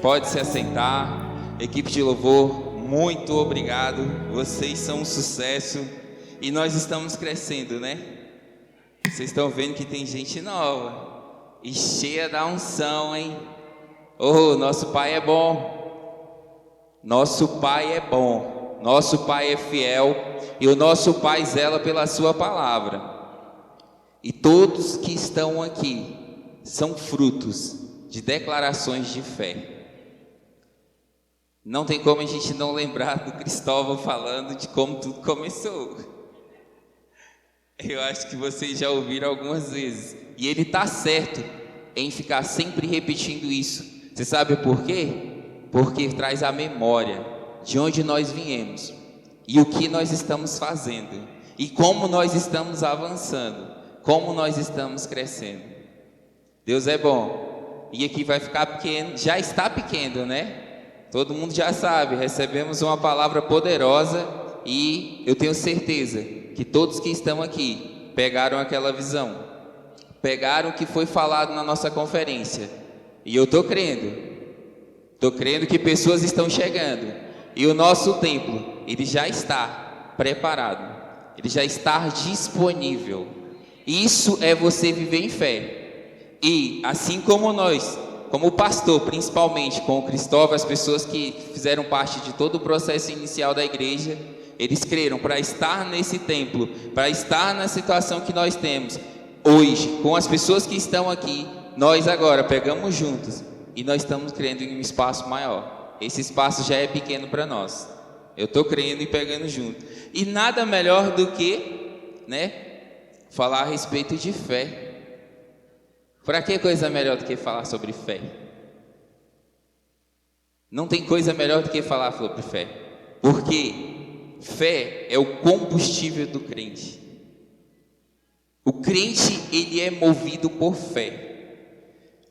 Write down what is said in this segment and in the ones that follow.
Pode se assentar. Equipe de louvor, muito obrigado. Vocês são um sucesso e nós estamos crescendo, né? Vocês estão vendo que tem gente nova e cheia da unção, hein? Oh, nosso Pai é bom. Nosso Pai é bom. Nosso Pai é fiel e o nosso Pai zela pela sua palavra. E todos que estão aqui são frutos de declarações de fé. Não tem como a gente não lembrar do Cristóvão falando de como tudo começou. Eu acho que vocês já ouviram algumas vezes. E ele está certo em ficar sempre repetindo isso. Você sabe por quê? Porque traz a memória de onde nós viemos e o que nós estamos fazendo e como nós estamos avançando, como nós estamos crescendo. Deus é bom. E aqui vai ficar pequeno, já está pequeno, né? Todo mundo já sabe, recebemos uma palavra poderosa e eu tenho certeza que todos que estão aqui pegaram aquela visão, pegaram o que foi falado na nossa conferência. E eu estou crendo que pessoas estão chegando. E o nosso templo, ele já está preparado, ele já está disponível. Isso é você viver em fé. E assim como nós, como pastor, principalmente com o Cristóvão, as pessoas que fizeram parte de todo o processo inicial da igreja, eles creram para estar nesse templo, para estar na situação que nós temos hoje, com as pessoas que estão aqui. Nós agora pegamos juntos e nós estamos crendo em um espaço maior. Esse espaço já é pequeno para nós. Eu estou crendo e pegando junto. E nada melhor do que, falar a respeito de fé. Para que coisa melhor do que falar sobre fé? Não tem coisa melhor do que falar sobre fé. Porque fé é o combustível do crente. O crente, ele é movido por fé.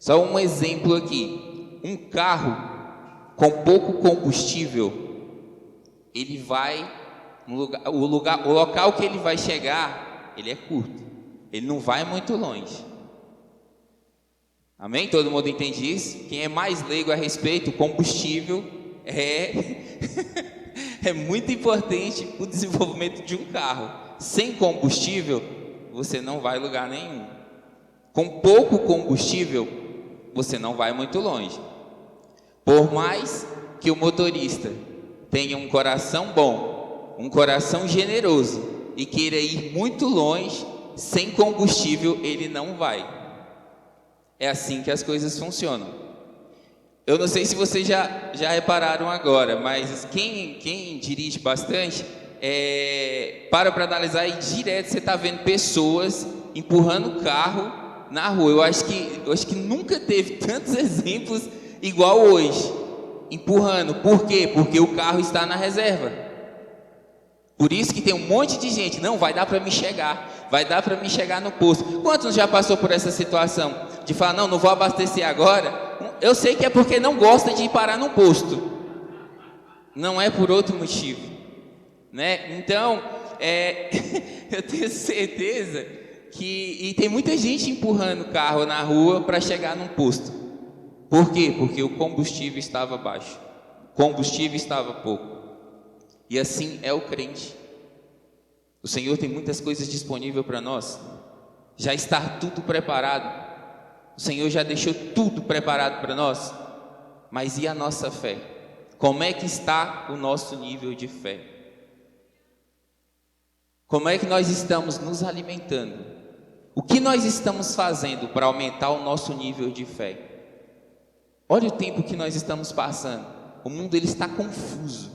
Só um exemplo aqui. Um carro com pouco combustível, ele vai o local que ele vai chegar, ele é curto. Ele não vai muito longe. Amém? Todo mundo entende isso? Quem é mais leigo a respeito, o combustível é muito importante para o desenvolvimento de um carro. Sem combustível, você não vai a lugar nenhum. Com pouco combustível, você não vai muito longe. Por mais que o motorista tenha um coração bom, um coração generoso e queira ir muito longe, sem combustível ele não vai. É assim que as coisas funcionam. Eu não sei se vocês já repararam agora, mas quem dirige bastante, para analisar e direto você está vendo pessoas empurrando o carro na rua. Eu acho que nunca teve tantos exemplos igual hoje. Empurrando. Por quê? Porque o carro está na reserva. Por isso que tem um monte de gente. Não, vai dar para me chegar. Vai dar para me chegar no posto. Quantos já passou por essa situação? De falar, não vou abastecer agora. Eu sei que é porque não gosta de ir parar no posto. Não é por outro motivo. Então, eu tenho certeza que tem muita gente empurrando o carro na rua para chegar num posto. Por quê? Porque o combustível estava baixo. O combustível estava pouco. E assim é o crente. O Senhor tem muitas coisas disponíveis para nós. Já está tudo preparado. O Senhor já deixou tudo preparado para nós. Mas e a nossa fé? Como é que está o nosso nível de fé? Como é que nós estamos nos alimentando? O que nós estamos fazendo para aumentar o nosso nível de fé? Olha o tempo que nós estamos passando. O mundo ele está confuso.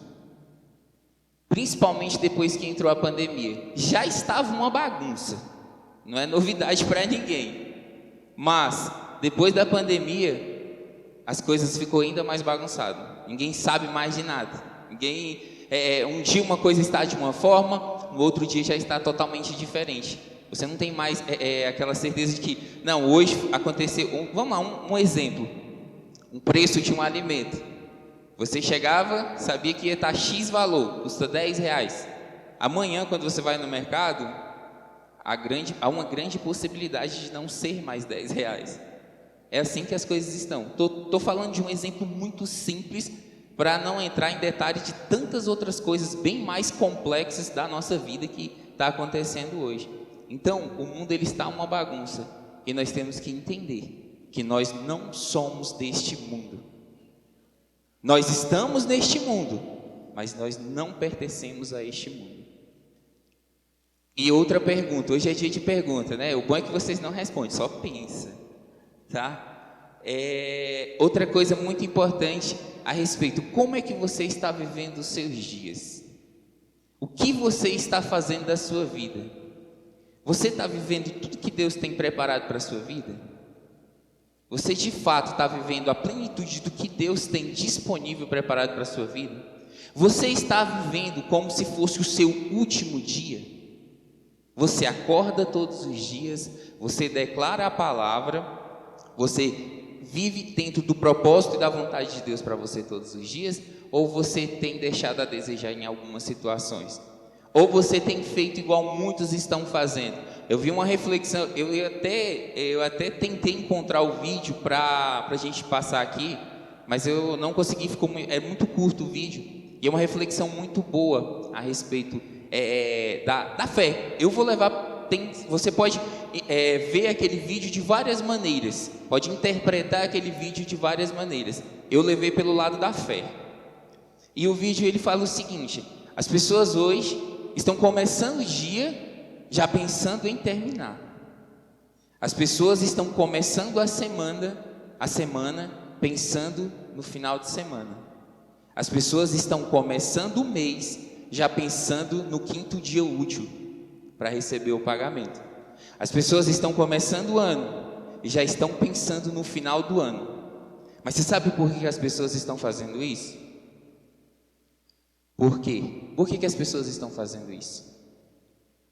Principalmente depois que entrou a pandemia. Já estava uma bagunça. Não é novidade para ninguém. Mas, depois da pandemia, as coisas ficou ainda mais bagunçadas. Ninguém sabe mais de nada. Um dia uma coisa está de uma forma, no outro dia já está totalmente diferente. Você não tem mais aquela certeza de que, não, hoje aconteceu, vamos lá, um exemplo. Um preço de um alimento. Você chegava, sabia que ia estar X valor, custa R$10. Amanhã, quando você vai no mercado, há uma grande possibilidade de não ser mais R$10. É assim que as coisas estão. Tô falando de um exemplo muito simples para não entrar em detalhes de tantas outras coisas bem mais complexas da nossa vida que está acontecendo hoje. Então, o mundo ele está uma bagunça e nós temos que entender que nós não somos deste mundo. Nós estamos neste mundo, mas nós não pertencemos a este mundo. E outra pergunta, hoje é dia de pergunta, né? O bom é que vocês não respondem, só pensa, tá? Outra coisa muito importante a respeito, como é que você está vivendo os seus dias? O que você está fazendo da sua vida? Você está vivendo tudo que Deus tem preparado para a sua vida? Você de fato está vivendo a plenitude do que Deus tem disponível preparado para a sua vida? Você está vivendo como se fosse o seu último dia? Você acorda todos os dias, você declara a palavra, você vive dentro do propósito e da vontade de Deus para você todos os dias? Ou você tem deixado a desejar em algumas situações? Ou você tem feito igual muitos estão fazendo? Eu vi uma reflexão, eu até tentei encontrar o vídeo para a gente passar aqui, mas eu não consegui, é muito curto o vídeo, e é uma reflexão muito boa a respeito da fé. Eu vou levar, você pode ver aquele vídeo de várias maneiras, pode interpretar aquele vídeo de várias maneiras. Eu levei pelo lado da fé. E o vídeo ele fala o seguinte: as pessoas hoje estão começando o dia já pensando em terminar. As pessoas estão começando a semana pensando no final de semana. As pessoas estão começando o mês já pensando no 5º dia útil para receber o pagamento. As pessoas estão começando o ano e já estão pensando no final do ano. Mas você sabe por que as pessoas estão fazendo isso? Por quê? Por que as pessoas estão fazendo isso?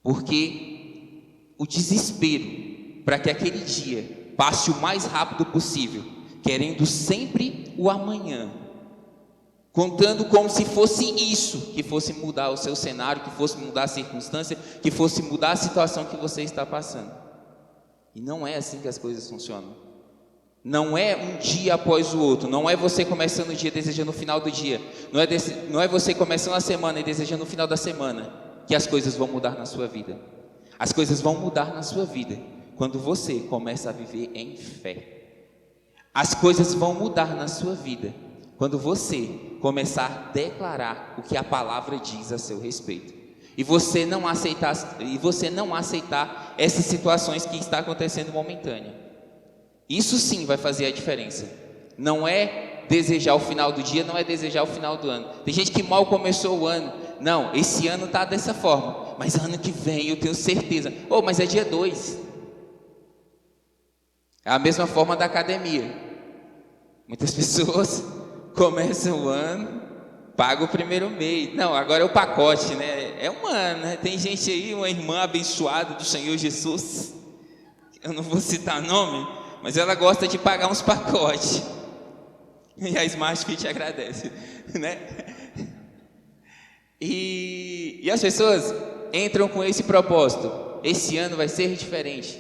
Porque o desespero para que aquele dia passe o mais rápido possível, querendo sempre o amanhã, contando como se fosse isso que fosse mudar o seu cenário, que fosse mudar a circunstância, que fosse mudar a situação que você está passando. E não é assim que as coisas funcionam. Não é um dia após o outro, não é você começando o dia desejando o final do dia, não é você começando a semana e desejando o final da semana que as coisas vão mudar na sua vida. As coisas vão mudar na sua vida quando você começa a viver em fé. As coisas vão mudar na sua vida quando você começar a declarar o que a palavra diz a seu respeito. E você não aceitar essas situações que está acontecendo momentânea. Isso sim vai fazer a diferença. Não é desejar o final do dia, não é desejar o final do ano. Tem gente que mal começou o ano. Não, esse ano está dessa forma, mas ano que vem eu tenho certeza. Mas é dia 2. É a mesma forma da academia. Muitas pessoas começam o ano, pagam o primeiro mês. Não, agora é o pacote, né? É um ano, né? Tem gente aí, uma irmã abençoada do Senhor Jesus, eu não vou citar nome, mas ela gosta de pagar uns pacotes. E a Smart Fit agradece, né? E as pessoas entram com esse propósito: esse ano vai ser diferente.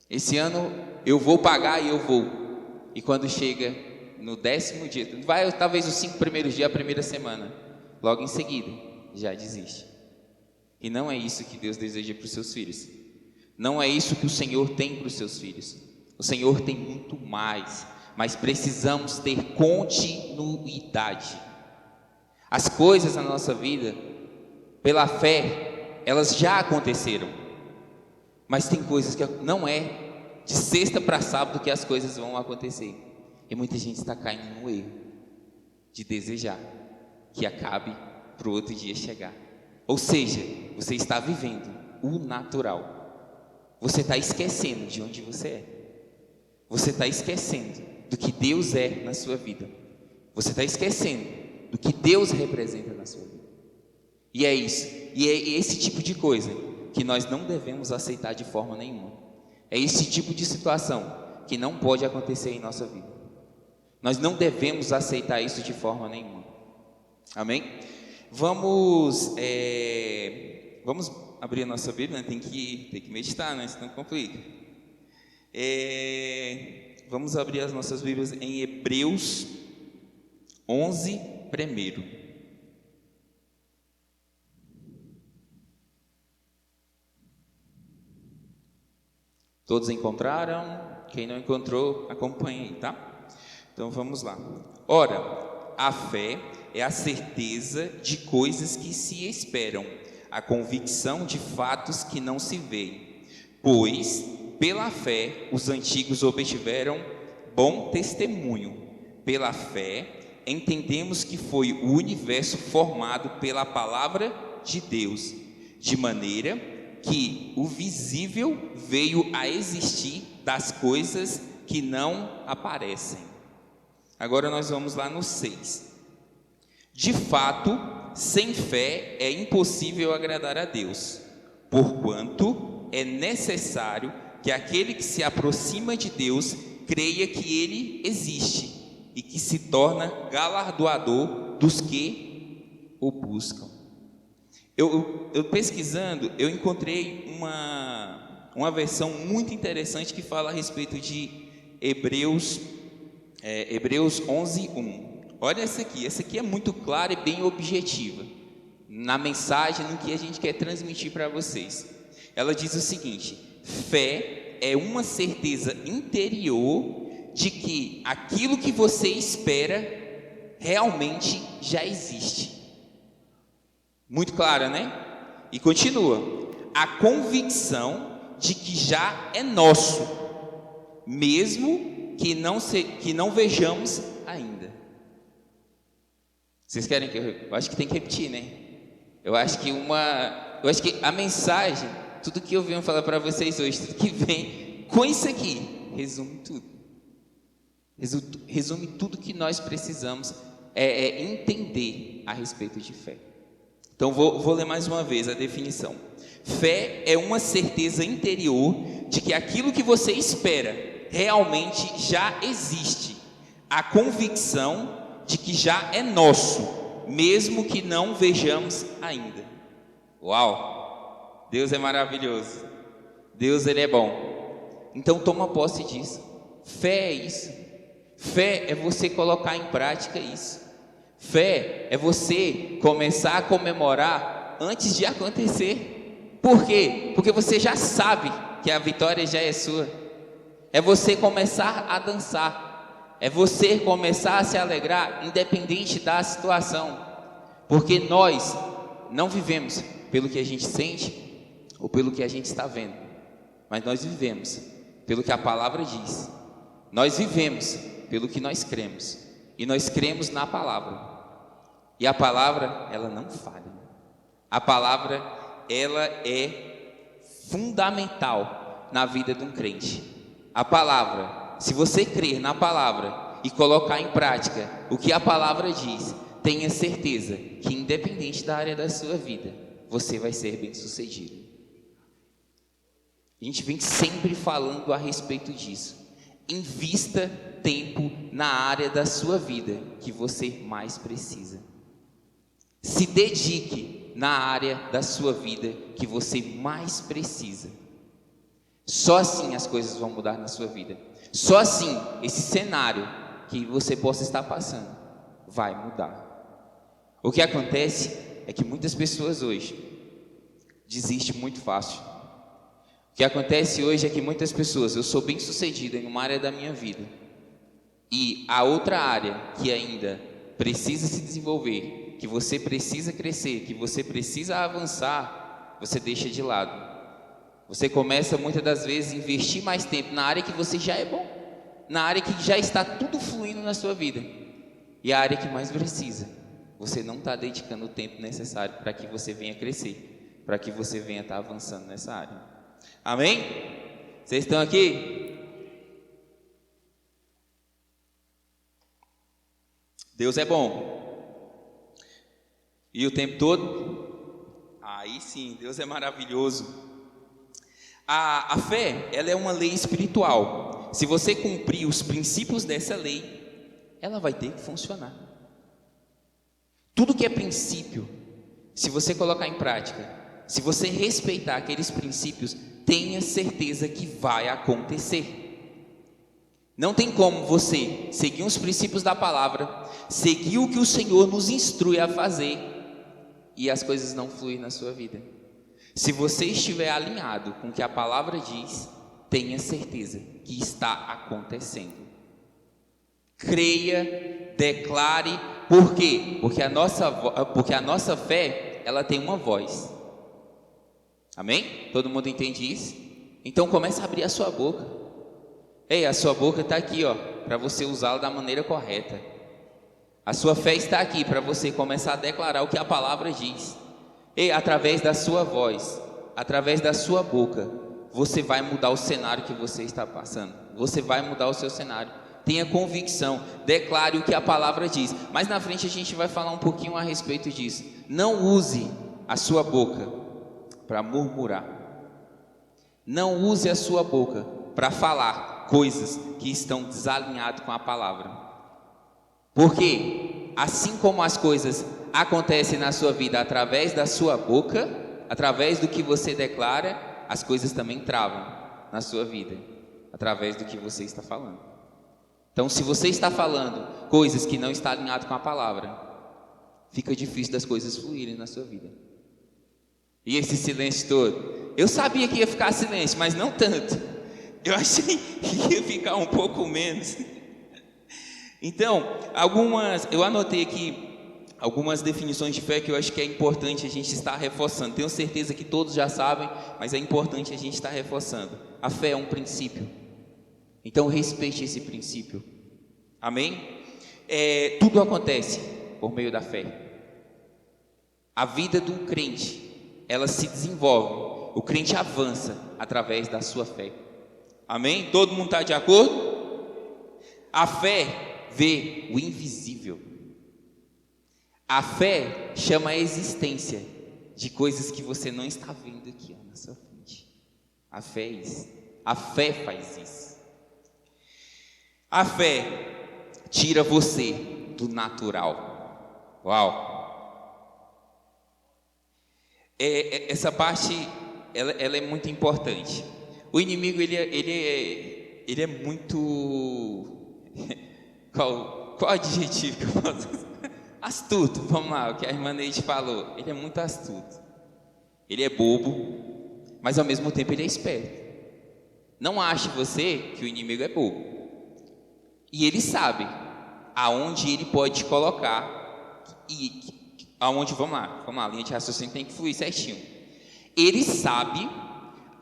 Esse ano eu vou pagar e eu vou. E quando chega no 10º dia, vai talvez os 5 primeiros dias, a primeira semana, logo em seguida, já desiste. E não é isso que Deus deseja para os seus filhos. Não é isso que o Senhor tem para os seus filhos. O Senhor tem muito mais, mas precisamos ter continuidade. As coisas na nossa vida, pela fé, elas já aconteceram. Mas tem coisas que não é de sexta para sábado que as coisas vão acontecer. E muita gente está caindo no erro de desejar que acabe para o outro dia chegar. Ou seja, você está vivendo o natural. Você está esquecendo de onde você é. Você está esquecendo do que Deus é na sua vida. Você está esquecendo do que Deus representa na sua vida. E é isso. E é esse tipo de coisa que nós não devemos aceitar de forma nenhuma. É esse tipo de situação que não pode acontecer em nossa vida. Nós não devemos aceitar isso de forma nenhuma. Amém? Vamos abrir a nossa Bíblia, né? Tem que meditar, né? Senão complica. Vamos abrir as nossas Bíblias em Hebreus 11, primeiro. Todos encontraram? Quem não encontrou, acompanhe aí, tá? Então vamos lá. Ora, a fé é a certeza de coisas que se esperam, a convicção de fatos que não se veem. Pois, pela fé, os antigos obtiveram bom testemunho. Pela fé, entendemos que foi o universo formado pela palavra de Deus, de maneira que o visível veio a existir das coisas que não aparecem. Agora nós vamos lá no 6. De fato, sem fé é impossível agradar a Deus, porquanto é necessário que aquele que se aproxima de Deus creia que Ele existe e que se torna galardoador dos que o buscam. Eu pesquisando, eu encontrei uma versão muito interessante que fala a respeito de Hebreus 11, 1. Olha essa aqui é muito clara e bem objetiva, na mensagem, no que a gente quer transmitir para vocês. Ela diz o seguinte: fé é uma certeza interior de que aquilo que você espera realmente já existe. Muito clara, né? E continua: a convicção de que já é nosso, mesmo que não vejamos ainda. Vocês querem que eu acho que tem que repetir, né? Eu acho que a mensagem, tudo que eu venho falar para vocês hoje, tudo que vem com isso aqui, resume tudo. Resume tudo que nós precisamos entender a respeito de fé. Então vou ler mais uma vez a definição. Fé é uma certeza interior de que aquilo que você espera realmente já existe. A convicção de que já é nosso, mesmo que não vejamos ainda. Uau! Deus é maravilhoso. Deus, Ele é bom. Então toma posse disso. Fé é isso. Fé é você colocar em prática isso. Fé é você começar a comemorar antes de acontecer. Por quê? Porque você já sabe que a vitória já é sua. É você começar a dançar. É você começar a se alegrar, independente da situação. Porque nós não vivemos pelo que a gente sente ou pelo que a gente está vendo. Mas nós vivemos pelo que a palavra diz. Nós vivemos pelo que nós cremos. E nós cremos na palavra. E a palavra, ela não falha. A palavra, ela é fundamental na vida de um crente. A palavra, se você crer na palavra e colocar em prática o que a palavra diz, tenha certeza que independente da área da sua vida, você vai ser bem-sucedido. A gente vem sempre falando a respeito disso. Invista tempo na área da sua vida que você mais precisa. Se dedique na área da sua vida que você mais precisa. Só assim as coisas vão mudar na sua vida. Só assim esse cenário que você possa estar passando vai mudar. O que acontece é que muitas pessoas hoje desistem muito fácil. O que acontece hoje é que muitas pessoas, eu sou bem sucedido em uma área da minha vida e a outra área que ainda precisa se desenvolver, que você precisa crescer, que você precisa avançar, você deixa de lado. Você começa muitas das vezes a investir mais tempo na área que você já é bom, na área que já está tudo fluindo na sua vida. E a área que mais precisa, você não está dedicando o tempo necessário para que você venha crescer, para que você venha estar avançando nessa área. Amém? Vocês estão aqui? Deus é bom. E o tempo todo? Aí sim, Deus é maravilhoso. A fé, ela é uma lei espiritual. Se você cumprir os princípios dessa lei, ela vai ter que funcionar. Tudo que é princípio, se você colocar em prática, se você respeitar aqueles princípios, tenha certeza que vai acontecer. Não tem como você seguir os princípios da palavra, seguir o que o Senhor nos instrui a fazer e as coisas não fluem na sua vida. Se você estiver alinhado com o que a palavra diz, tenha certeza que está acontecendo. Creia, declare. Por quê? Porque a nossa fé, ela tem uma voz. Amém? Todo mundo entende isso? Então comece a abrir a sua boca. Ei, a sua boca está aqui, para você usá-la da maneira correta. A sua fé está aqui para você começar a declarar o que a palavra diz. Ei, através da sua voz, através da sua boca, você vai mudar o cenário que você está passando. Você vai mudar o seu cenário. Tenha convicção, declare o que a palavra diz. Mas na frente a gente vai falar um pouquinho a respeito disso. Não use a sua boca para murmurar. Não use a sua boca para falar coisas que estão desalinhadas com a palavra. Porque assim como as coisas acontecem na sua vida através da sua boca, através do que você declara, as coisas também travam na sua vida, através do que você está falando. Então, se você está falando coisas que não estão alinhadas com a palavra, fica difícil das coisas fluírem na sua vida. E esse silêncio todo, eu sabia que ia ficar silêncio, mas não tanto. Eu achei que ia ficar um pouco menos. Então, eu anotei aqui algumas definições de fé que eu acho que é importante a gente estar reforçando. Tenho certeza que todos já sabem, mas é importante a gente estar reforçando. A fé é um princípio. Então, respeite esse princípio. Amém? Tudo acontece por meio da fé. A vida do crente, ela se desenvolve. O crente avança através da sua fé. Amém? Todo mundo está de acordo? A fé vê o invisível. A fé chama a existência de coisas que você não está vendo aqui na sua frente. A fé é isso. A fé faz isso. A fé tira você do natural. Uau! Essa parte ela é muito importante. O inimigo ele é muito qual adjetivo que eu posso usar? Astuto, vamos lá, o que a irmã Neide falou. Ele é muito astuto. Ele é bobo, mas ao mesmo tempo ele é esperto. Não ache você que o inimigo é bobo. E ele sabe aonde ele pode te colocar e aonde, vamos lá, a linha de raciocínio tem que fluir certinho. Ele sabe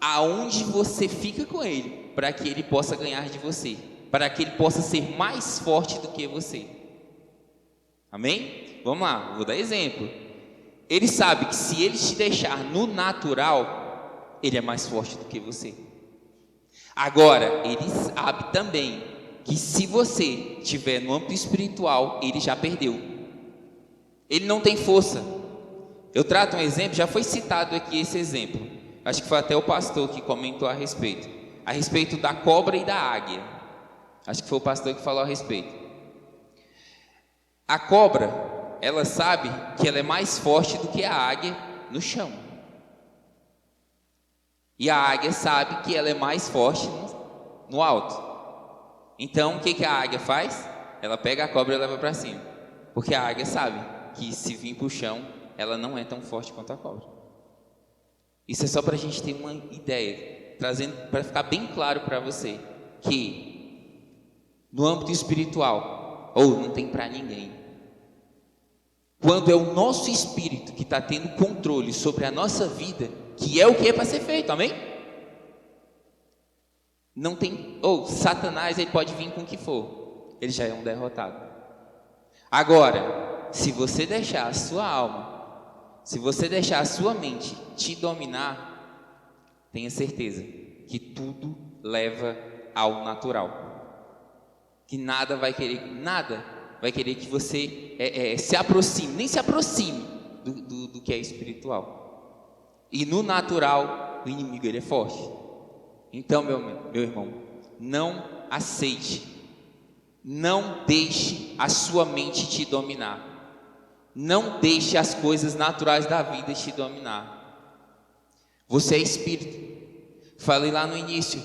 aonde você fica com ele, para que ele possa ganhar de você, para que ele possa ser mais forte do que você. Amém? Vamos lá, vou dar exemplo. Ele sabe que se ele te deixar no natural, ele é mais forte do que você. Agora, ele sabe também que se você estiver no âmbito espiritual, ele já perdeu. Ele não tem força. Eu trato um exemplo, já foi citado aqui esse exemplo. Acho que foi até o pastor que comentou a respeito da cobra e da águia. Acho que foi o pastor que falou a respeito. A cobra, ela sabe que ela é mais forte do que a águia no chão. E a águia sabe que ela é mais forte no alto. Então, o que a águia faz? Ela pega a cobra e leva para cima. Porque a águia sabe que se vir para o chão, ela não é tão forte quanto a cobra. Isso é só para a gente ter uma ideia, trazendo para ficar bem claro para você que no âmbito espiritual, não tem para ninguém. Quando é o nosso espírito que está tendo controle sobre a nossa vida, que é o que é para ser feito, amém? Não tem, Satanás ele pode vir com o que for, ele já é um derrotado. Agora, se você deixar a sua alma, se você deixar a sua mente te dominar, tenha certeza que tudo leva ao natural. Que nada vai querer que você se aproxime, nem se aproxime do que é espiritual. E no natural, o inimigo ele é forte. Então, meu irmão, não aceite, não deixe a sua mente te dominar. Não deixe as coisas naturais da vida te dominar. Você é espírito. Falei lá no início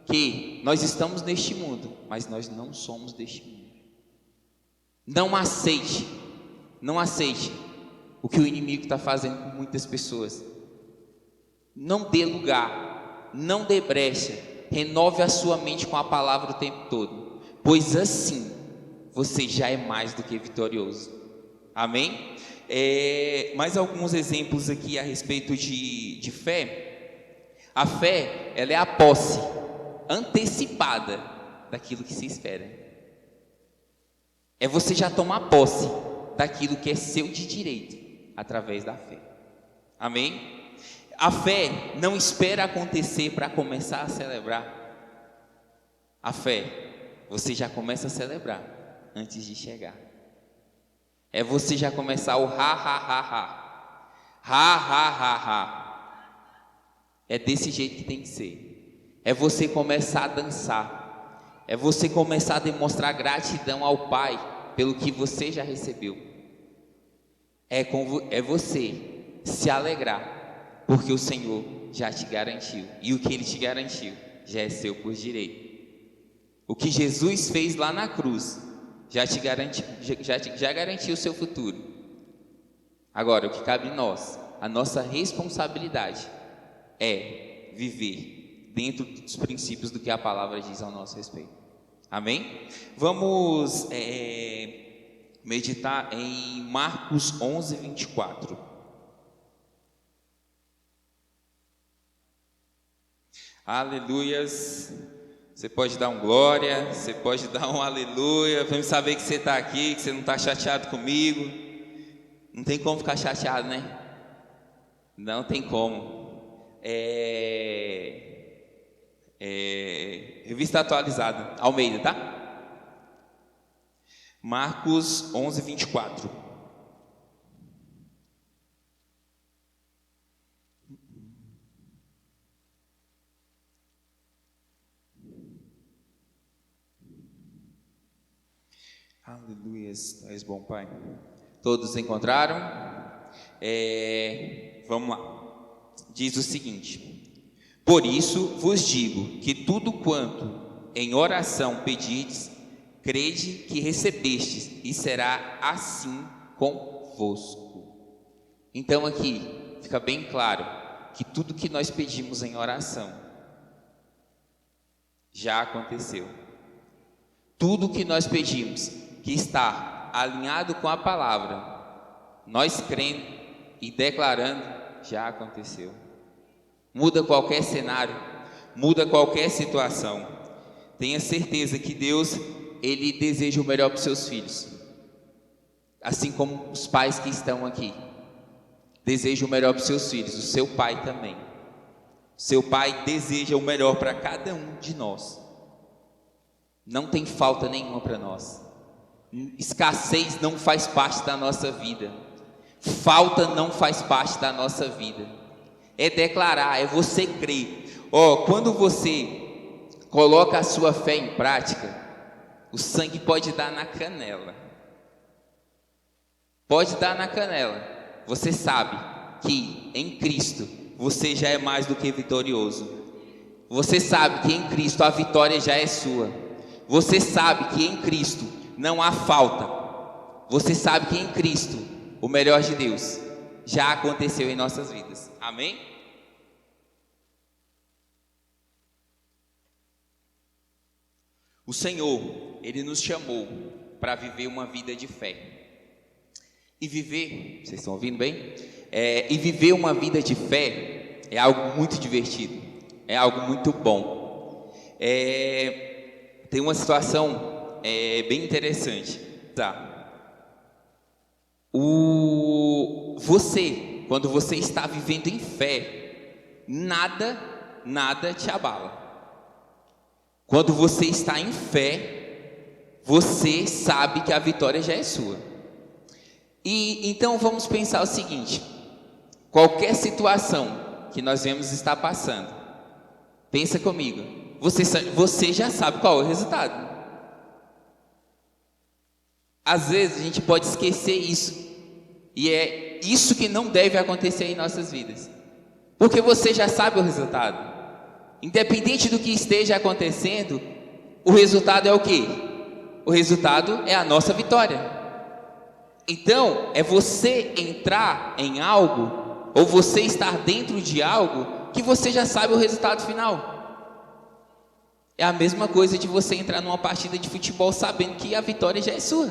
que nós estamos neste mundo, mas nós não somos deste mundo. Não aceite o que o inimigo está fazendo com muitas pessoas. Não dê lugar, não dê brecha, renove a sua mente com a palavra o tempo todo, pois assim você já é mais do que vitorioso. Amém? Mais alguns exemplos aqui a respeito de fé. A fé, ela é a posse antecipada daquilo que se espera. É você já tomar posse daquilo que é seu de direito, através da fé. Amém? A fé não espera acontecer para começar a celebrar. A fé, você já começa a celebrar antes de chegar. É você já começar o ha, ha, ha, ha. Ha, ha, ha, ha. É desse jeito que tem que ser. É você começar a dançar. É você começar a demonstrar gratidão ao Pai pelo que você já recebeu. É você se alegrar, porque o Senhor já te garantiu. E o que Ele te garantiu já é seu por direito. O que Jesus fez lá na cruz já te garantiu, já garantiu o seu futuro. Agora, o que cabe em nós, a nossa responsabilidade é viver dentro dos princípios do que a palavra diz ao nosso respeito. Amém? Vamos meditar em Marcos 11, 24. Aleluias. Você pode dar um glória, você pode dar um aleluia. Vamos saber que você está aqui, que você não está chateado comigo. Não tem como ficar chateado, né? Não tem como. Revista atualizada, Almeida, tá? Marcos 11, 24. Aleluia, és bom, Pai. Todos encontraram? Vamos lá. Diz o seguinte: por isso vos digo que tudo quanto em oração pedirdes, crede que recebestes, e será assim convosco. Então aqui fica bem claro que tudo que nós pedimos em oração já aconteceu. Tudo que nós pedimos que está alinhado com a palavra, nós crendo e declarando, já aconteceu. Muda qualquer cenário, muda qualquer situação. Tenha certeza que Deus, Ele deseja o melhor para os seus filhos, assim como os pais que estão aqui desejam o melhor para os seus filhos. O seu pai também. Seu pai deseja o melhor para cada um de nós. Não tem falta nenhuma para nós. Escassez não faz parte da nossa vida. Falta não faz parte da nossa vida. É declarar, é você crer. Quando você coloca a sua fé em prática, o sangue pode dar na canela. Pode dar na canela. Você sabe que em Cristo você já é mais do que vitorioso. Você sabe que em Cristo a vitória já é sua. Você sabe que em Cristo não há falta. Você sabe que em Cristo o melhor de Deus já aconteceu em nossas vidas. Amém? O Senhor, Ele nos chamou para viver uma vida de fé. E viver, vocês estão ouvindo bem? E viver uma vida de fé é algo muito divertido, é algo muito bom. Tem uma situação bem interessante, tá? Quando você está vivendo em fé, nada te abala. Quando você está em fé, você sabe que a vitória já é sua. E então vamos pensar o seguinte: qualquer situação que nós vemos estar passando, pensa comigo, você já sabe qual é o resultado. Às vezes a gente pode esquecer isso, e é isso que não deve acontecer em nossas vidas, porque você já sabe o resultado. Independente do que esteja acontecendo, o resultado é o quê? O resultado é a nossa vitória. Então, é você entrar em algo, ou você estar dentro de algo, que você já sabe o resultado final. É a mesma coisa de você entrar numa partida de futebol sabendo que a vitória já é sua.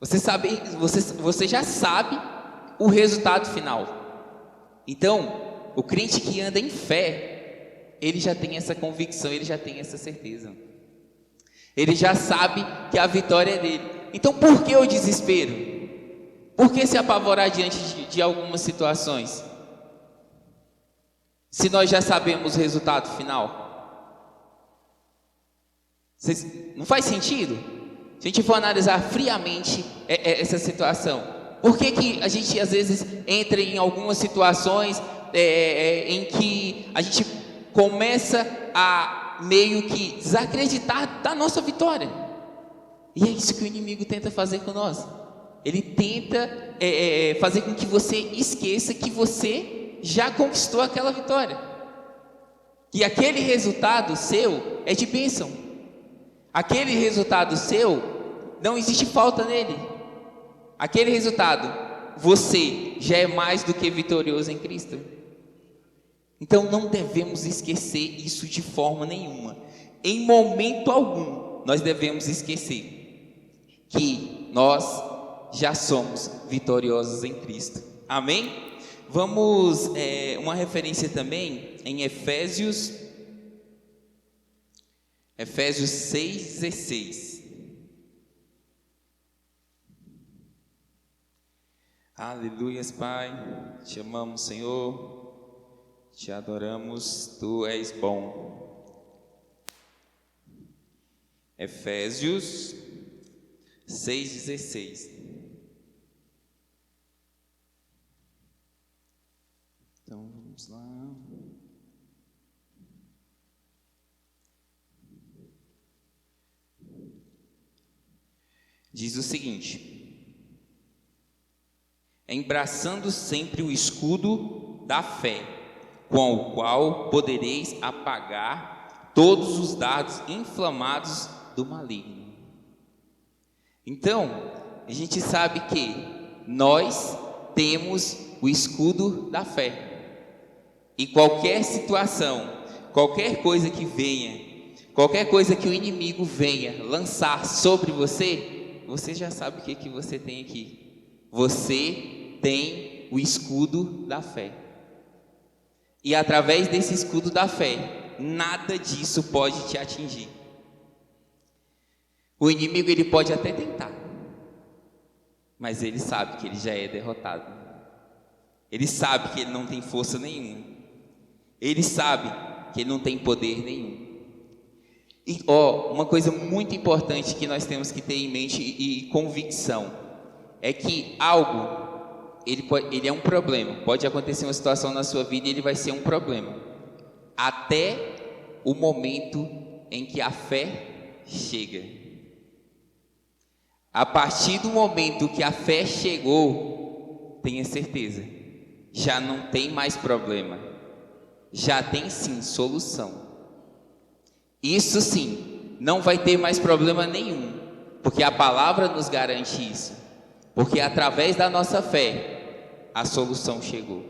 Você já sabe o resultado final. Então, o crente que anda em fé, ele já tem essa convicção, ele já tem essa certeza. Ele já sabe que a vitória é dele. Então, por que o desespero? Por que se apavorar diante de algumas situações? Se nós já sabemos o resultado final. Não faz sentido? Se a gente for analisar friamente essa situação. Por que a gente às vezes entra em algumas situações em que a gente começa a meio que desacreditar da nossa vitória? E é isso que o inimigo tenta fazer com nós. Ele tenta fazer com que você esqueça que você já conquistou aquela vitória. Que aquele resultado seu é de bênção. Aquele resultado seu, não existe falta nele. Aquele resultado, você já é mais do que vitorioso em Cristo. Então não devemos esquecer isso de forma nenhuma. Em momento algum, nós devemos esquecer que nós já somos vitoriosos em Cristo. Amém? Vamos, uma referência também em Efésios 6:16. Aleluias, Pai, te amamos, Senhor, te adoramos, Tu és bom. Efésios 6:16. Então vamos lá. Diz o seguinte: embraçando sempre o escudo da fé, com o qual podereis apagar todos os dardos inflamados do maligno. Então, a gente sabe que nós temos o escudo da fé. E qualquer situação, qualquer coisa que venha, qualquer coisa que o inimigo venha lançar sobre você, você já sabe o que você tem aqui. Você tem o escudo da fé. E através desse escudo da fé, nada disso pode te atingir. O inimigo ele pode até tentar, mas ele sabe que ele já é derrotado. Ele sabe que ele não tem força nenhuma. Ele sabe que ele não tem poder nenhum. E uma coisa muito importante que nós temos que ter em mente e convicção é que algo, ele é um problema. Pode acontecer uma situação na sua vida e ele vai ser um problema até o momento em que a fé chega. A partir do momento que a fé chegou, tenha certeza, já não tem mais problema, já tem sim solução. Isso sim, não vai ter mais problema nenhum, porque a palavra nos garante isso, porque através da nossa fé, a solução chegou.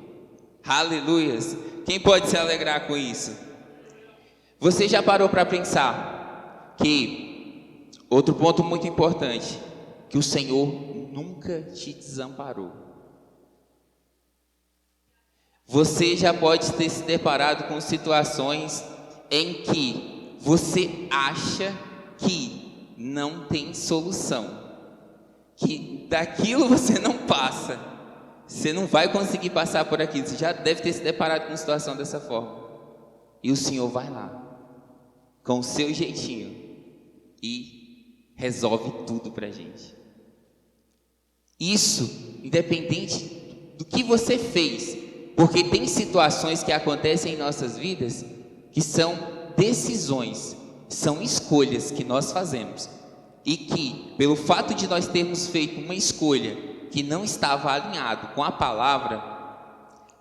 Aleluias! Quem pode se alegrar com isso? Você já parou para pensar que, outro ponto muito importante, que o Senhor nunca te desamparou. Você já pode ter se deparado com situações em que você acha que não tem solução, que daquilo você não passa, você não vai conseguir passar por aquilo. Você já deve ter se deparado com uma situação dessa forma, e o Senhor vai lá com o seu jeitinho e resolve tudo pra gente. Isso, independente do que você fez, porque tem situações que acontecem em nossas vidas que são decisões, são escolhas que nós fazemos, e que, pelo fato de nós termos feito uma escolha que não estava alinhado com a palavra,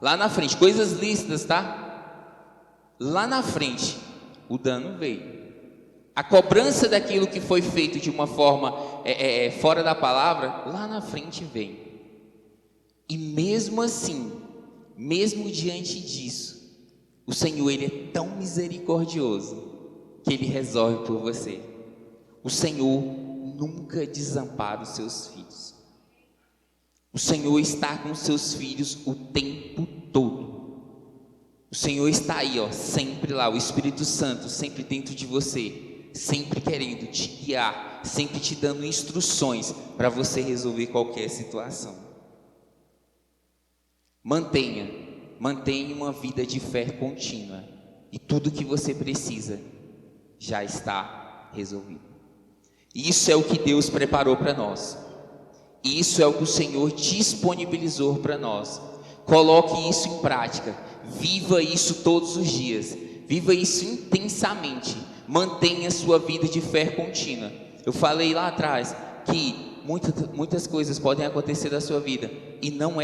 lá na frente, coisas lícitas, tá? lá na frente o dano veio. A cobrança daquilo que foi feito de uma forma fora da palavra, lá na frente vem. E mesmo assim, mesmo diante disso, o Senhor, Ele é tão misericordioso que Ele resolve por você. O Senhor nunca desampara os seus filhos. O Senhor está com os seus filhos o tempo todo. O Senhor está aí, sempre lá, o Espírito Santo sempre dentro de você, sempre querendo te guiar, sempre te dando instruções para você resolver qualquer situação. Mantenha uma vida de fé contínua, e tudo que você precisa já está resolvido. Isso é o que Deus preparou para nós. Isso é o que o Senhor disponibilizou para nós. Coloque isso em prática. Viva isso todos os dias. Viva isso intensamente. Mantenha sua vida de fé contínua. Eu falei lá atrás que muitas coisas podem acontecer na sua vida e não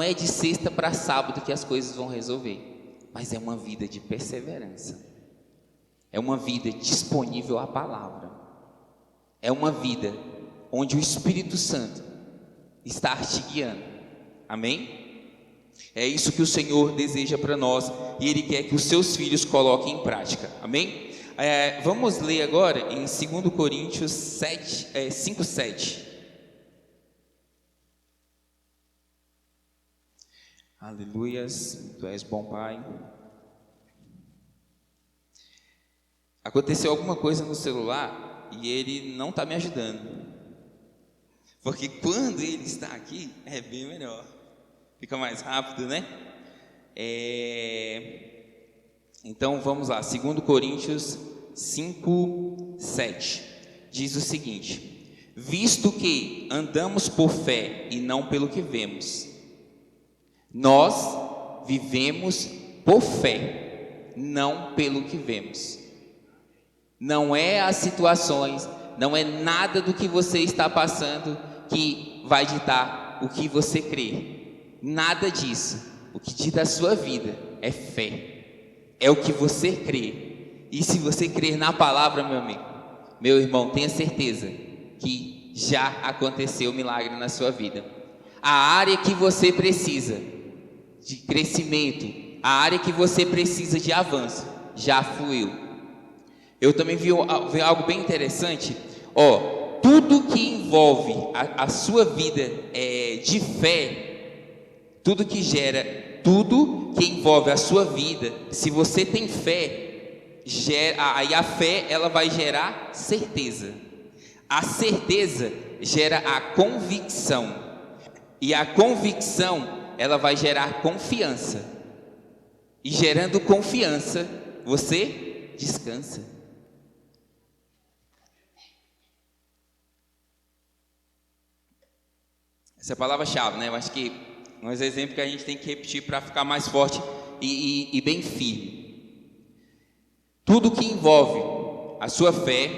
é de sexta para sábado que as coisas vão resolver, mas é uma vida de perseverança. É uma vida disponível à palavra. É uma vida onde o Espírito Santo está te guiando. Amém? É isso que o Senhor deseja para nós, e Ele quer que os seus filhos coloquem em prática. Amém? Vamos ler agora em 2 Coríntios 5:7. Aleluias, Tu és bom, Pai. Aconteceu alguma coisa no celular e ele não está me ajudando, porque quando ele está aqui é bem melhor, fica mais rápido, né? Então vamos lá, 2 Coríntios 5:7 diz o seguinte: visto que andamos por fé e não pelo que vemos, nós vivemos por fé, não pelo que vemos. Não é as situações, não é nada do que você está passando que vai ditar o que você crê. Nada disso. O que dita a sua vida é fé. É o que você crê. E se você crer na palavra, meu amigo, meu irmão, tenha certeza que já aconteceu o milagre na sua vida. A área que você precisa de crescimento, a área que você precisa de avanço, já fluiu. Eu também vi algo bem interessante. Tudo que envolve a sua vida de fé, tudo que envolve a sua vida, se você tem fé, aí a fé ela vai gerar certeza. A certeza gera a convicção, e a convicção ela vai gerar confiança. E gerando confiança, você descansa. Essa é a palavra-chave, né? Eu acho que é um exemplo que a gente tem que repetir para ficar mais forte e bem firme. Tudo que envolve a sua fé,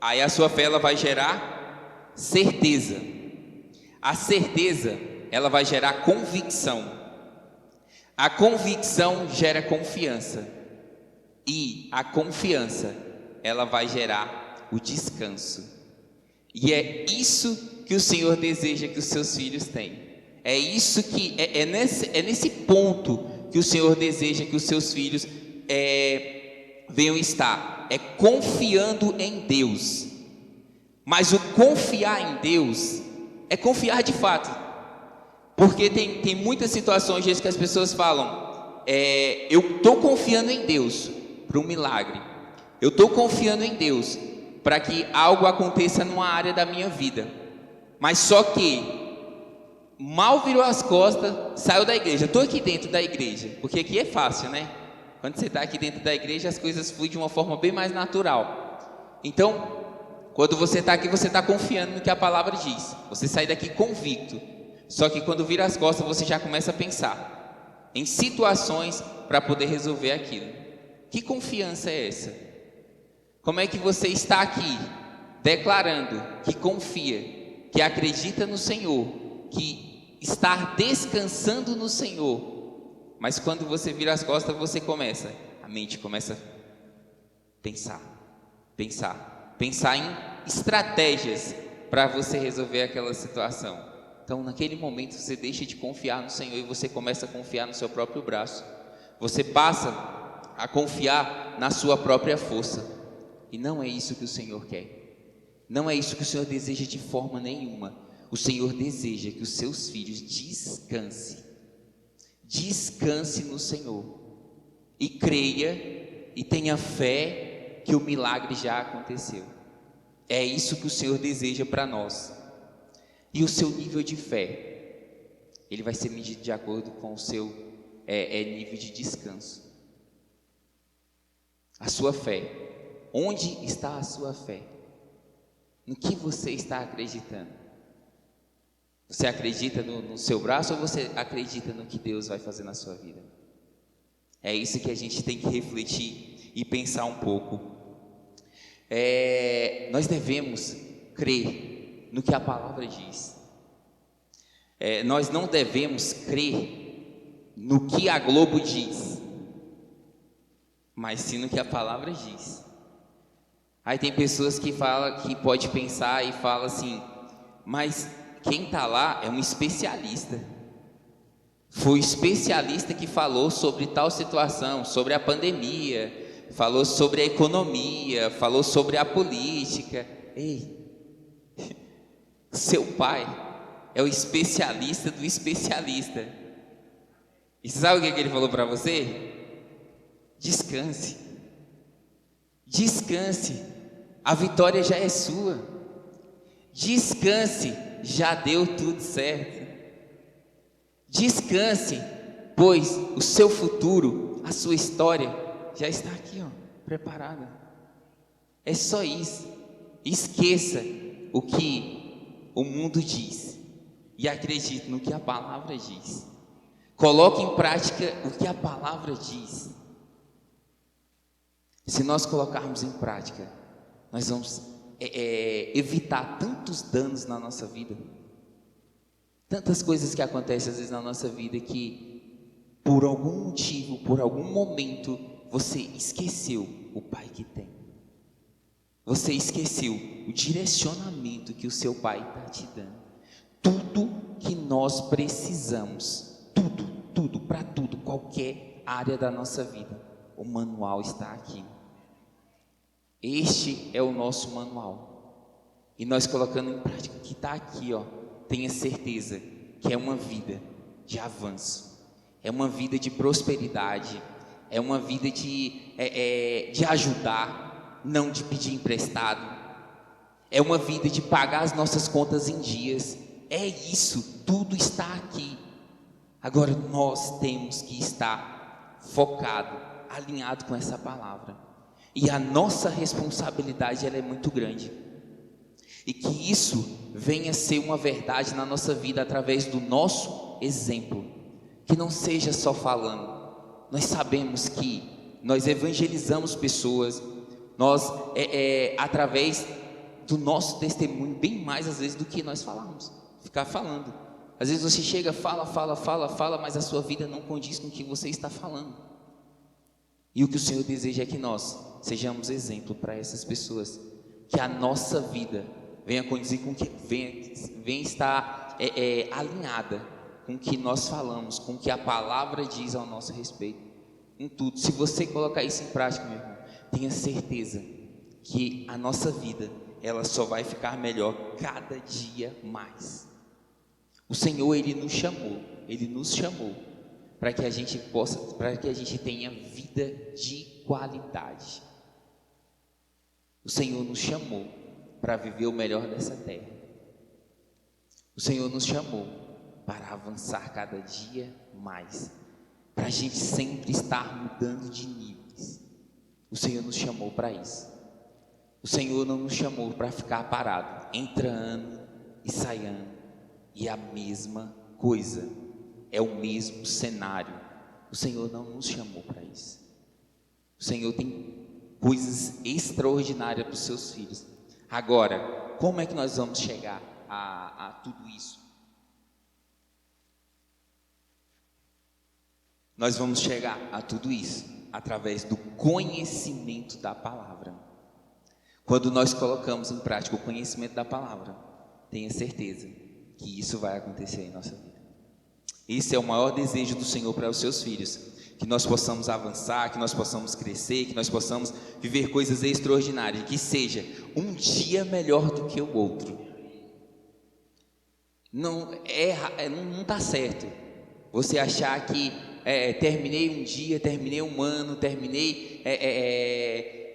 aí a sua fé ela vai gerar certeza. A certeza ela vai gerar convicção. A convicção gera confiança. E a confiança ela vai gerar o descanso. E é isso que o Senhor deseja que os seus filhos tenham. É isso que é nesse ponto que o Senhor deseja que os seus filhos venham estar. É confiando em Deus. Mas o confiar em Deus é confiar de fato. Porque tem muitas situações que as pessoas falam: eu estou confiando em Deus para um milagre. Eu estou confiando em Deus para que algo aconteça numa área da minha vida. Mas só que mal virou as costas, saiu da igreja. Eu estou aqui dentro da igreja, porque aqui é fácil, né? Quando você está aqui dentro da igreja, as coisas fluem de uma forma bem mais natural. Então, quando você está aqui, você está confiando no que a palavra diz. Você sai daqui convicto. Só que quando vira as costas, você já começa a pensar em situações para poder resolver aquilo. Que confiança é essa? Como é que você está aqui declarando que confia, que acredita no Senhor, que está descansando no Senhor, Mas quando você vira as costas, a mente começa a pensar em estratégias para você resolver aquela situação. Então, naquele momento, você deixa de confiar no Senhor e você começa a confiar no seu próprio braço. Você passa a confiar na sua própria força. E não é isso que o Senhor quer. Não é isso que o Senhor deseja de forma nenhuma. O Senhor deseja que os seus filhos descanse no Senhor e creia e tenha fé que o milagre já aconteceu. É isso que o Senhor deseja para nós. E o seu nível de fé, ele vai ser medido de acordo com o seu nível de descanso. A sua fé, onde está a sua fé? No que você está acreditando? Você acredita no seu braço ou você acredita no que Deus vai fazer na sua vida? É isso que a gente tem que refletir e pensar um pouco. Nós devemos crer no que a palavra diz. Nós não devemos crer no que a Globo diz, mas sim no que a palavra diz. Aí tem pessoas que falam, que pode pensar e fala assim, mas quem está lá é um especialista. Foi o especialista que falou sobre tal situação, sobre a pandemia, falou sobre a economia, falou sobre a política. Ei, seu pai é o especialista do especialista. E sabe o que ele falou para você? Descanse. Descanse. A vitória já é sua. Descanse. Já deu tudo certo. Descanse, pois o seu futuro, a sua história já está aqui, preparada. É só isso. Esqueça o que o mundo diz e acredite no que a palavra diz. Coloque em prática o que a palavra diz. Se nós colocarmos em prática, nós vamos evitar tantos danos na nossa vida, tantas coisas que acontecem às vezes na nossa vida que por algum motivo, por algum momento, você esqueceu o Pai que tem. Você esqueceu o direcionamento que o seu Pai está te dando. Tudo que nós precisamos, tudo, para tudo, qualquer área da nossa vida, o manual está aqui. Este é o nosso manual. E nós colocando em prática o que está aqui, tenha certeza que é uma vida de avanço, é uma vida de prosperidade, é uma vida de ajudar, não de pedir emprestado, é uma vida de pagar as nossas contas em dias. É isso, tudo está aqui. Agora nós temos que estar focado, alinhado com essa palavra. E a nossa responsabilidade ela é muito grande. E que isso venha ser uma verdade na nossa vida através do nosso exemplo. Que não seja só falando. Nós sabemos que nós evangelizamos pessoas. Nós, através do nosso testemunho, bem mais às vezes do que nós falamos. Ficar falando. Às vezes você chega, fala, mas a sua vida não condiz com o que você está falando. E o que o Senhor deseja é que nós sejamos exemplo para essas pessoas. Que a nossa vida venha condizer com que venha estar alinhada com o que nós falamos, com o que a palavra diz ao nosso respeito, em tudo. Se você colocar isso em prática, meu irmão, tenha certeza que a nossa vida ela só vai ficar melhor cada dia mais. O Senhor ele nos chamou para que a gente tenha vida de qualidade. O Senhor nos chamou para viver o melhor dessa terra. O Senhor nos chamou para avançar cada dia mais, para a gente sempre estar mudando de níveis. O Senhor nos chamou para isso. O Senhor não nos chamou para ficar parado, entra ano e sai ano, e a mesma coisa, é o mesmo cenário. O Senhor não nos chamou para isso. O Senhor tem coisas extraordinárias para os seus filhos. Agora, como é que nós vamos chegar a tudo isso? Nós vamos chegar a tudo isso através do conhecimento da palavra. Quando nós colocamos em prática o conhecimento da palavra, tenha certeza que isso vai acontecer em nossa vida. Esse é o maior desejo do Senhor para os seus filhos, que nós possamos avançar, que nós possamos crescer, que nós possamos viver coisas extraordinárias, que seja um dia melhor do que o outro. Não está certo você achar que terminei um dia, terminei um ano, terminei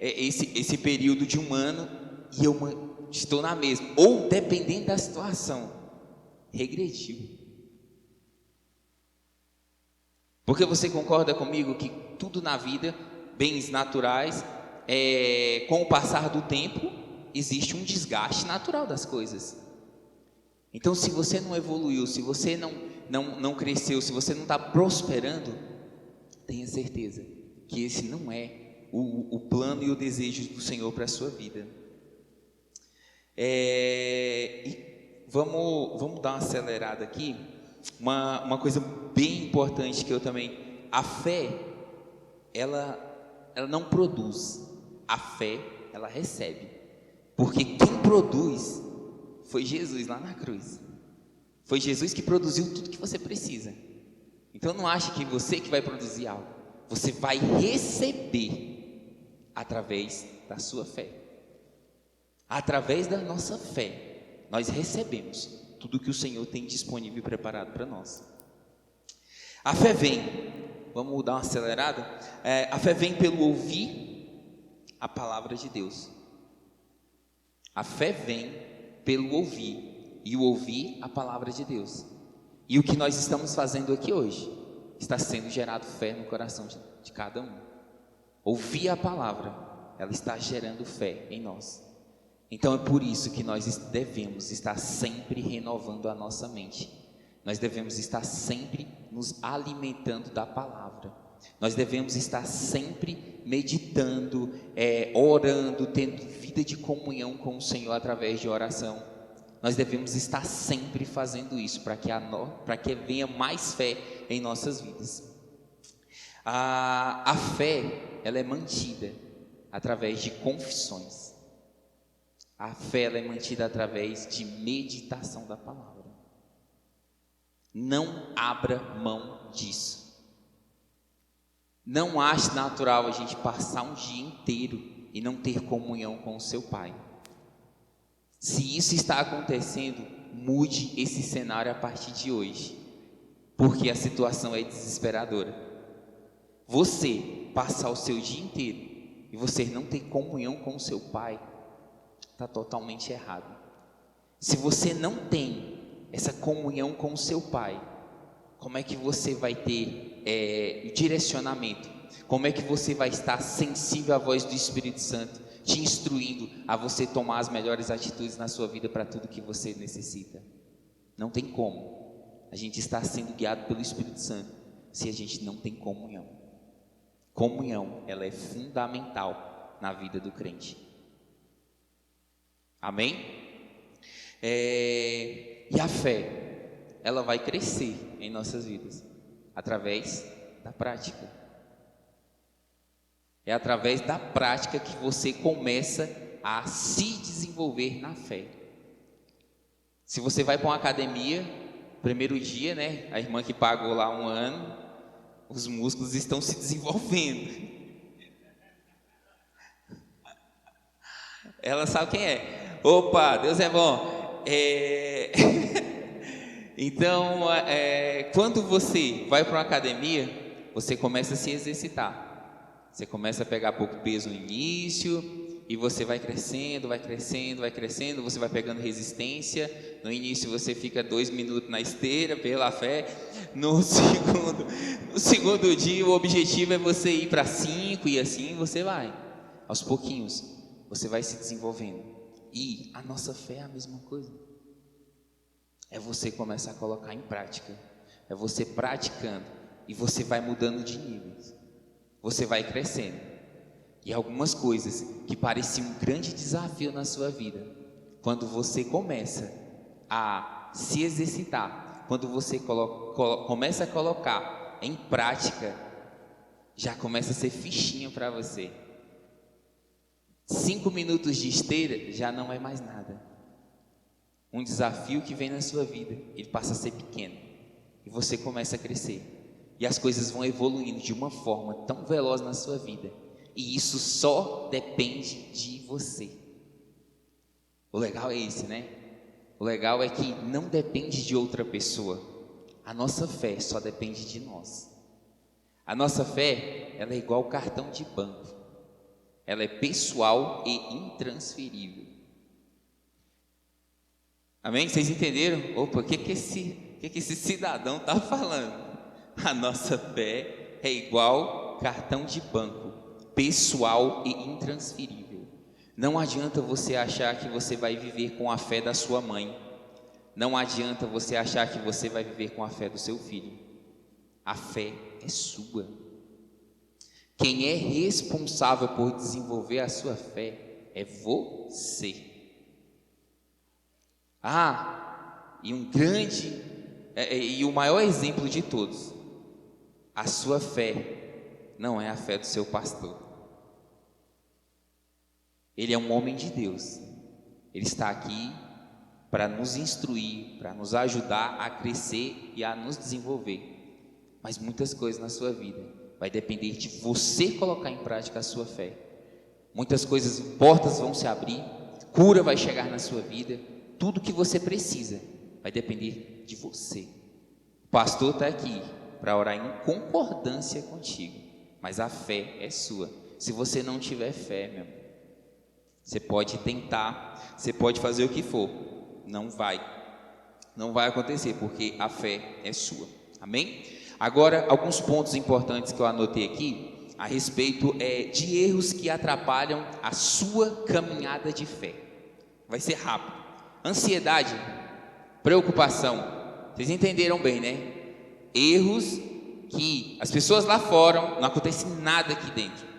esse período de um ano e eu estou na mesma, ou dependendo da situação, regrediu. Porque você concorda comigo que tudo na vida, bens naturais, com o passar do tempo, existe um desgaste natural das coisas. Então, se você não evoluiu, se você não cresceu, se você não está prosperando, tenha certeza que esse não é o plano e o desejo do Senhor para a sua vida. Vamos dar uma acelerada aqui. Uma coisa bem importante que eu também... A fé, ela não produz. A fé, ela recebe. Porque quem produz foi Jesus lá na cruz. Foi Jesus que produziu tudo que você precisa. Então não ache que você que vai produzir algo. Você vai receber através da sua fé. Através da nossa fé, nós recebemos tudo que o Senhor tem disponível e preparado para nós. A fé vem, vamos dar uma acelerada? A fé vem pelo ouvir a palavra de Deus. A fé vem pelo ouvir, e o ouvir a palavra de Deus. E o que nós estamos fazendo aqui hoje, está sendo gerado fé no coração de cada um. Ouvir a palavra, ela está gerando fé em nós. Então é por isso que nós devemos estar sempre renovando a nossa mente. Nós devemos estar sempre nos alimentando da palavra. Nós devemos estar sempre meditando, orando, tendo vida de comunhão com o Senhor através de oração. Nós devemos estar sempre fazendo isso para que venha mais fé em nossas vidas. A fé, ela é mantida através de confissões. A fé, ela é mantida através de meditação da palavra. Não abra mão disso. Não ache natural a gente passar um dia inteiro e não ter comunhão com o seu Pai. Se isso está acontecendo, mude esse cenário a partir de hoje, porque a situação é desesperadora. Você passar o seu dia inteiro e você não ter comunhão com o seu Pai, está totalmente errado. Se você não tem essa comunhão com o seu Pai, como é que você vai ter direcionamento? Como é que você vai estar sensível à voz do Espírito Santo, te instruindo a você tomar as melhores atitudes na sua vida para tudo que você necessita? Não tem como a gente estar sendo guiado pelo Espírito Santo se a gente não tem comunhão. Comunhão, ela é fundamental na vida do crente. Amém? E a fé, ela vai crescer em nossas vidas através da prática. É através da prática que você começa a se desenvolver na fé. Se você vai para uma academia, primeiro dia, né? A irmã que pagou lá 1 ano, os músculos estão se desenvolvendo. Ela sabe quem é. Opa, Deus é bom. Então, quando você vai para uma academia, você começa a se exercitar. Você começa a pegar pouco peso no início e você vai crescendo, você vai pegando resistência. No início você fica 2 minutos na esteira pela fé. No segundo dia o objetivo é você ir para 5 e assim você vai. Aos pouquinhos você vai se desenvolvendo. E a nossa fé é a mesma coisa. É você começar a colocar em prática. É você praticando e você vai mudando de níveis. Você vai crescendo. E algumas coisas que pareciam um grande desafio na sua vida, quando você começa a se exercitar, quando você começa a colocar em prática, já começa a ser fichinha para você. 5 minutos de esteira já não é mais nada. Um desafio que vem na sua vida, ele passa a ser pequeno. E você começa a crescer. E as coisas vão evoluindo de uma forma tão veloz na sua vida. E isso só depende de você. O legal é esse, né? O legal é que não depende de outra pessoa. A nossa fé só depende de nós. A nossa fé, ela é igual cartão de banco. Ela é pessoal e intransferível. Amém? Vocês entenderam? Opa, o que esse cidadão está falando? A nossa fé é igual cartão de banco, pessoal e intransferível. Não adianta você achar que você vai viver com a fé da sua mãe. Não adianta você achar que você vai viver com a fé do seu filho. A fé é sua. Quem é responsável por desenvolver a sua fé é você. E o maior exemplo de todos, a sua fé não é a fé do seu pastor. Ele é um homem de Deus. Ele está aqui para nos instruir, para nos ajudar a crescer e a nos desenvolver. Mas muitas coisas na sua vida vai depender de você colocar em prática a sua fé. Muitas coisas, portas vão se abrir, cura vai chegar na sua vida. Tudo que você precisa vai depender de você. O pastor está aqui para orar em concordância contigo, mas a fé é sua. Se você não tiver fé, meu irmão, você pode tentar, você pode fazer o que for, não vai acontecer, porque a fé é sua. Amém? Agora, alguns pontos importantes que eu anotei aqui a respeito de erros que atrapalham a sua caminhada de fé. Vai ser rápido. Ansiedade, preocupação. Vocês entenderam bem, né? Erros que as pessoas lá fora, não acontece nada aqui dentro.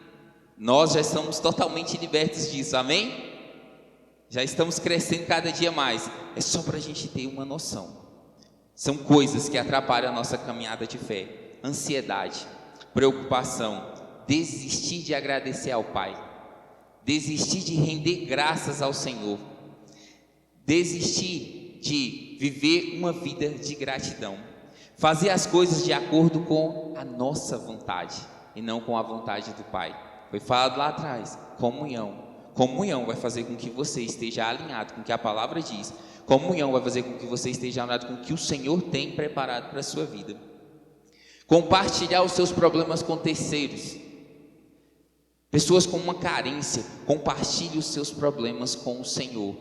Nós já estamos totalmente libertos disso, amém? Já estamos crescendo cada dia mais. É só para a gente ter uma noção. São coisas que atrapalham a nossa caminhada de fé. Ansiedade, preocupação, desistir de agradecer ao Pai, desistir de render graças ao Senhor, desistir de viver uma vida de gratidão, fazer as coisas de acordo com a nossa vontade e não com a vontade do Pai. Foi falado lá atrás, comunhão vai fazer com que você esteja alinhado com o que a palavra diz. Comunhão vai fazer com que você esteja alinhado com o que o Senhor tem preparado para a sua vida. Compartilhar os seus problemas com terceiros. Pessoas com uma carência, compartilhe os seus problemas com o Senhor.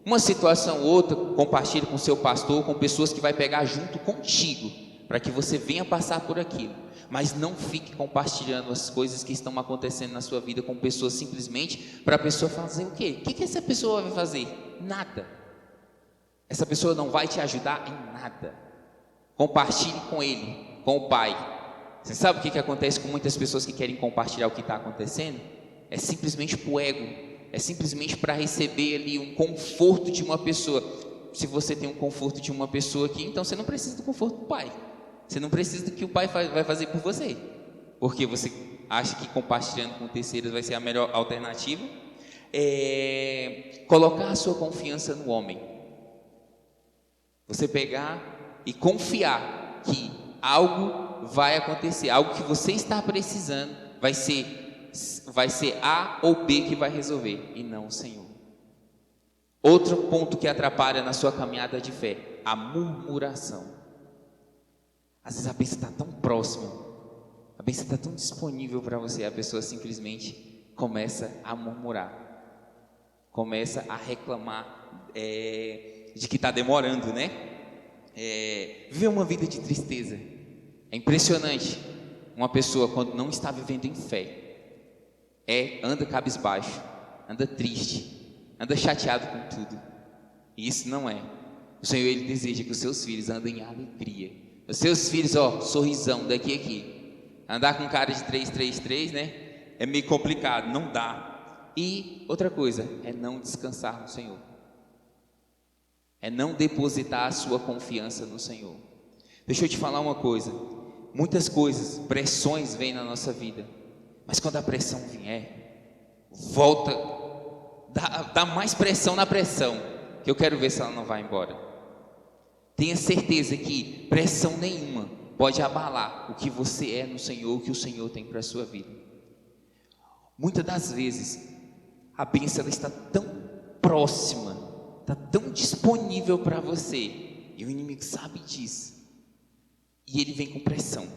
Uma situação ou outra, compartilhe com seu pastor, com pessoas que vai pegar junto contigo, para que você venha passar por aquilo. Mas não fique compartilhando as coisas que estão acontecendo na sua vida com pessoas simplesmente para a pessoa fazer o quê? O que essa pessoa vai fazer? Nada. Essa pessoa não vai te ajudar em nada. Compartilhe com ele, com o Pai. Você sabe o que acontece com muitas pessoas que querem compartilhar o que está acontecendo? É simplesmente para o ego. É simplesmente para receber ali um conforto de uma pessoa. Se você tem um conforto de uma pessoa aqui, então você não precisa do conforto do Pai. Você não precisa do que o Pai vai fazer por você. Porque você acha que compartilhando com terceiros vai ser a melhor alternativa. Colocar a sua confiança no homem. Você pegar e confiar que algo vai acontecer, algo que você está precisando, vai ser A ou B que vai resolver, e não o Senhor. Outro ponto que atrapalha na sua caminhada de fé, a murmuração. Às vezes a bênção está tão próxima, a bênção está tão disponível para você, a pessoa simplesmente começa a murmurar, começa a reclamar de que está demorando, né? Viver uma vida de tristeza. É impressionante uma pessoa quando não está vivendo em fé, anda cabisbaixo, anda triste, anda chateado com tudo. E isso não é. O Senhor, Ele deseja que os seus filhos andem em alegria. Os seus filhos, sorrisão daqui a aqui. Andar com cara de 333, né? É meio complicado, não dá. E outra coisa, é não descansar no Senhor. É não depositar a sua confiança no Senhor. Deixa eu te falar uma coisa. muitas coisas, pressões vêm na nossa vida, mas quando a pressão vier, volta, dá mais pressão na pressão, que eu quero ver se ela não vai embora. Tenha certeza que pressão nenhuma pode abalar o que você é no Senhor, o que o Senhor tem para a sua vida. Muitas das vezes, a bênção ela está tão próxima, está tão disponível para você, e o inimigo sabe disso, e ele vem com pressão,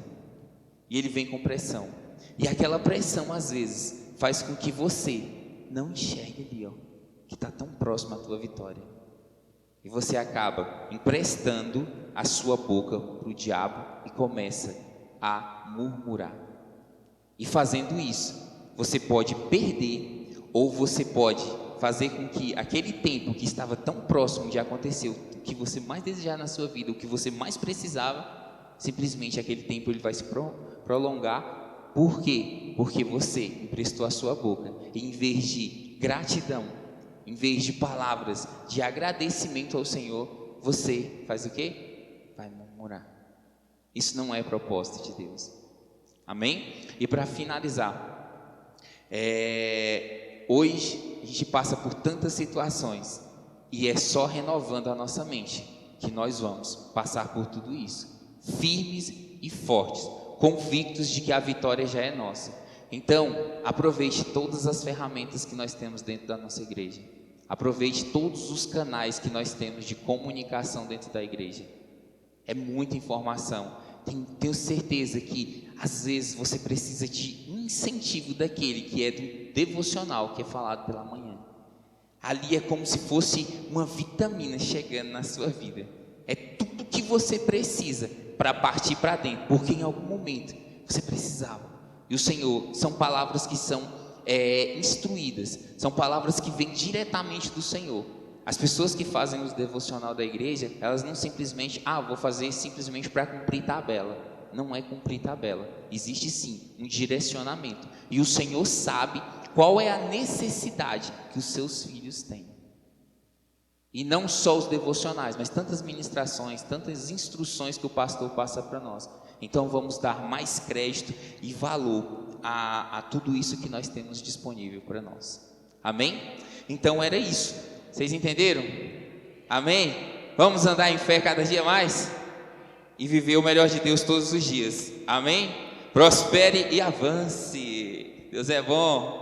e aquela pressão às vezes faz com que você não enxergue ali, que está tão próximo à tua vitória, e você acaba emprestando a sua boca para o diabo e começa a murmurar, e fazendo isso, você pode perder, ou você pode fazer com que aquele tempo que estava tão próximo de acontecer, o que você mais desejava na sua vida, o que você mais precisava, simplesmente aquele tempo ele vai se prolongar. Por quê? Porque você emprestou a sua boca, e em vez de gratidão, em vez de palavras de agradecimento ao Senhor, você faz o quê? Vai murmurar. Isso não é propósito de Deus. Amém? E para finalizar, hoje a gente passa por tantas situações, e é só renovando a nossa mente que nós vamos passar por tudo isso, firmes e fortes, convictos de que a vitória já é nossa. Então, aproveite todas as ferramentas que nós temos dentro da nossa igreja, aproveite todos os canais que nós temos de comunicação dentro da igreja. É muita informação. Tenho certeza que às vezes você precisa de um incentivo daquele que é do devocional, que é falado pela manhã. Ali é como se fosse uma vitamina chegando na sua vida. É tudo que você precisa para partir para dentro, porque em algum momento você precisava. E o Senhor, são palavras que são instruídas, são palavras que vêm diretamente do Senhor. As pessoas que fazem os devocional da igreja, elas não simplesmente, vou fazer simplesmente para cumprir tabela. Não é cumprir tabela, existe sim um direcionamento, e o Senhor sabe qual é a necessidade que os seus filhos têm. E não só os devocionais, mas tantas ministrações, tantas instruções que o pastor passa para nós. Então vamos dar mais crédito e valor a tudo isso que nós temos disponível para nós. Amém? Então era isso. Vocês entenderam? Amém? Vamos andar em fé cada dia mais e viver o melhor de Deus todos os dias. Amém? Prospere e avance. Deus é bom.